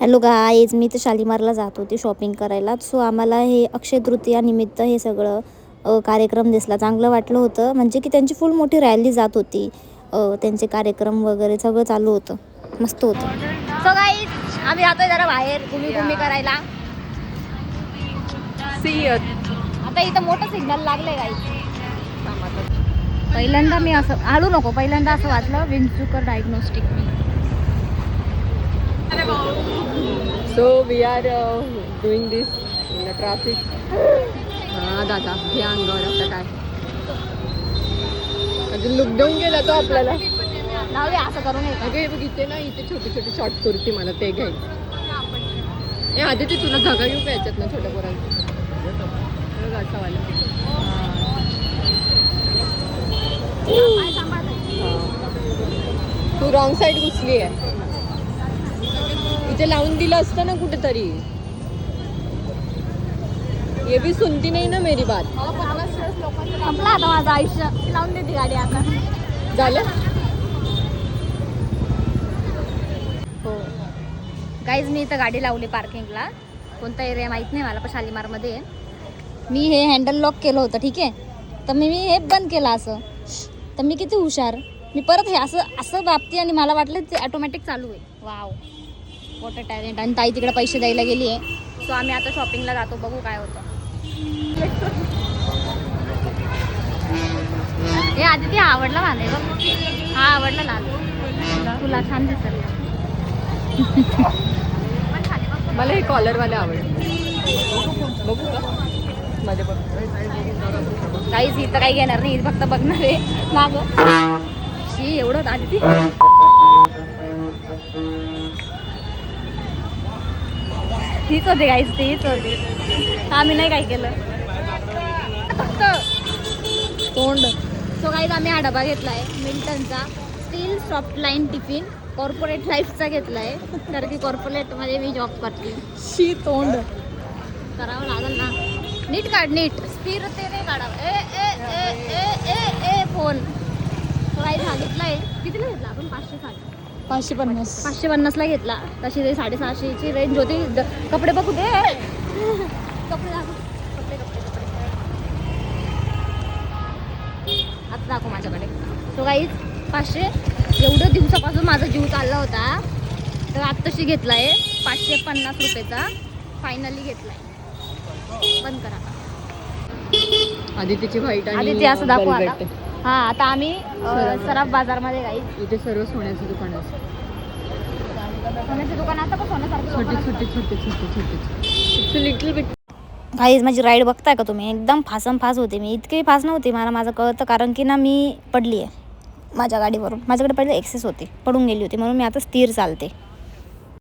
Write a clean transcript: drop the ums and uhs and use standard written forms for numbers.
Hello guys, मी तर शालीमारला जात होती शॉपिंग करायला. सो आम्हाला हे अक्षय तृतीया निमित्त हे सगळं कार्यक्रम दिसला. चांगलं वाटलं होतं, म्हणजे की त्यांची फुल मोठी रॅली जात होती. त्यांचे कार्यक्रम वगैरे सगळं चालू होतं, मस्त होतं. सो गाईज, आम्ही जातोय जरा बाहेर घुमी करायला. आता इथं मोठं सिग्नल लागलंय गाईज. पहिल्यांदा मी असं आलो नको पहिल्यांदा असं वाटलं विंचुकर diagnostic. So we are doing this in the traffic. दादा हे अंगावर आता काय अजून लुक देऊन गेला तो आपल्याला. असं करू नये. अगं हे बघ इथे ना, इथे छोटी छोटी शॉर्ट कुर्ती मला ते घ्यायचं. हे आधी ते तुला जागा घेऊ का याच्यात ना छोट्या पोरांचं असा वाला. तू रॉंग साईड घुसली आहे. इथे लावून दिलं असतं ना कुठेतरी. ये भी सुनती नाही ना मेरी बात. संपला आता माझं आयुष्य. लावून देते गाडी आता. झालं. हो गाईज, मी इथं गाडी लावली पार्किंगला. कोणता एरिया माहीत नाही मला, पण शालीमारमध्ये आहे. मी हे हँडल लॉक केलं होतं, ठीक आहे. तर मी हे बंद केलं असं. तर मी किती हुशार, मी परत हे असं असं दाबते आणि मला वाटलं ते ऑटोमॅटिक चालू आहे. Wow, water talent. आणि ताई तिकडे पैसे द्यायला गेली आहे. सो आम्ही आता शॉपिंगला जातो, बघू काय होतं. हे आधी ते आवडला मला बघ. हा आवडला लाल, तुला छान दिसेल. मला हे कॉलरवाले आवडले. बघू का मध्ये बघ. काहीच इथं काही घेणार नाही, फक्त बघणार आहे माग. शी एवढं आधी तीच होते गाईज, तीच होते. आम्ही नाही काय केलं, फक्त तोंड. सो गाईज, आम्ही हा डबा घेतला आहे मिल्टनचा steel soft line tiffin. Corporate लाईफचा घेतला आहे, कारण की कॉर्पोरेटमध्ये मी जॉब करते. शी तोंड करावं लागेल ना. नीट काढ, नीट स्थिरतेने काढावं. ए ए ए ए ए ए फोन. तो काही सांगितलं आहे. कितीला घेतला आपण? 550. 550ला घेतला. तशी ते 650ची रेंज होती. कपडे बघू दे. कपडे दाखव. कपडे कपडे कपडे आता दाखव माझ्याकडे. तो काही 500. एवढं दिवसापासून माझा जीव चालला होता, तर आत्ताशी घेतला आहे 550 रुपयेचा. फायनली घेतलाय. बंद करा. आदित्यची व्हाईट आणि आदित्य असं दाखवा आता. हा, आता आम्ही सराफ बाजारमध्ये गाई. इथे सर्व सोन्याचं दुकान असतं. सोन्याचं दुकान आता पण सोन्यासारखं छोटे छोटे छोटे छोटे छोटे लिटल बिट. गाईज, माझी राईड बघताय का तुम्ही? एकदम फासम फास होते मी. इतकी फास नव्हती, मला माझं कळतं, कारण की ना मी पडली आहे माझ्या गाडीवरून. माझ्याकडे पहिले एक्सेस होती, पडून गेली होती, म्हणून मी आता स्थिर चालते.